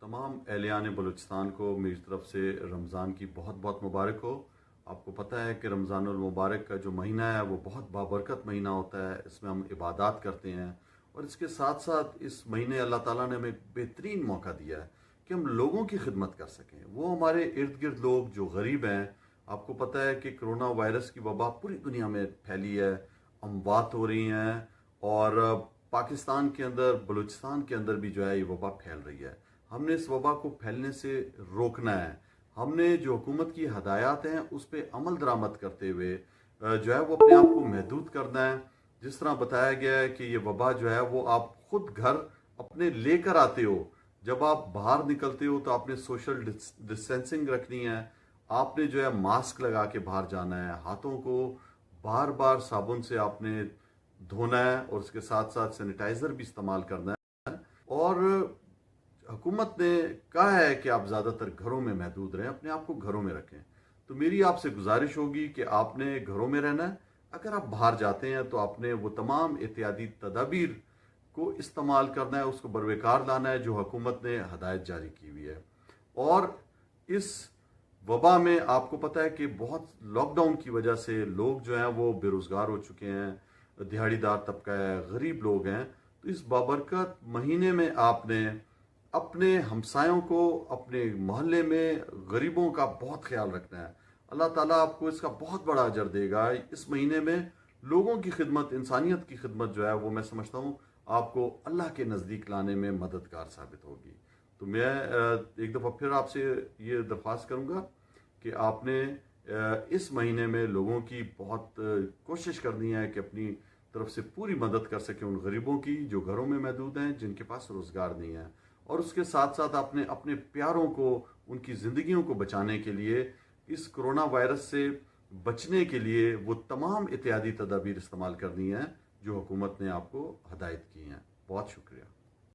तमाम एहलियान बलूचिस्तान को मेरी तरफ से रमज़ान की बहुत बहुत मुबारक हो। आपको पता है कि रमज़ानुल मुबारक का जो महीना है वो बहुत बाबरकत महीना होता है। इसमें हम इबादत करते हैं और इसके साथ साथ इस महीने अल्लाह ताला ने हमें बेहतरीन मौका दिया है कि हम लोगों की खिदमत कर सकें। वो हमारे इर्द गिर्द लोग जो गरीब हैं, आपको पता है कि कोरोना वायरस की वबा पूरी दुनिया में फैली है, अमवात हो रही हैं और पाकिस्तान के अंदर, बलूचिस्तान के अंदर भी जो है ये वबा फैल रही है। हमने इस वबा को फैलने से रोकना है। हमने जो हुकूमत की हदायत हैं उस पर अमल दरामद करते हुए जो है वो अपने आप को महदूद करना है। जिस तरह बताया गया है कि ये वबा जो है वो आप खुद घर अपने लेकर आते हो। जब आप बाहर निकलते हो तो आपने सोशल डिस्टेंसिंग रखनी है। आपने जो है मास्क लगा के बाहर जाना है, हाथों को बार बार साबुन से आपने धोना है और उसके साथ साथ सैनिटाइजर भी इस्तेमाल करना है। और हुकूमत ने कहा है कि आप ज़्यादातर घरों में महदूद रहें, अपने आप को घरों में रखें। तो मेरी आपसे गुजारिश होगी कि आपने घरों में रहना है। अगर आप बाहर जाते हैं तो आपने वो तमाम एहतियाती तदाबीर को इस्तेमाल करना है, उसको बरवेकार लाना है जो हुकूमत ने हदायत जारी की हुई है। और इस वबा में आपको पता है कि बहुत लॉकडाउन की वजह से लोग जो हैं वो बेरोज़गार हो चुके हैं, दिहाड़ीदार तबका है, गरीब लोग हैं। तो इस बाबरकत महीने में आपने अपने हमसायों को, अपने मोहल्ले में गरीबों का बहुत ख्याल रखना है। अल्लाह ताला आपको इसका बहुत बड़ा अजर देगा। इस महीने में लोगों की खिदमत, इंसानियत की खिदमत जो है वो मैं समझता हूँ आपको अल्लाह के नज़दीक लाने में मददगार साबित होगी। तो मैं एक दफ़ा फिर आपसे ये दरख्वास्त करूँगा कि आपने इस महीने में लोगों की बहुत कोशिश करनी है कि अपनी तरफ से पूरी मदद कर सकें उन गरीबों की जो घरों में महदूद हैं, जिनके पास रोज़गार नहीं है। और उसके साथ साथ आपने अपने प्यारों को, उनकी ज़िंदगियों को बचाने के लिए, इस कोरोना वायरस से बचने के लिए वो तमाम एहतियाती तदाबीर इस्तेमाल करनी है जो हुकूमत ने आपको हदायत की हैं। बहुत शुक्रिया।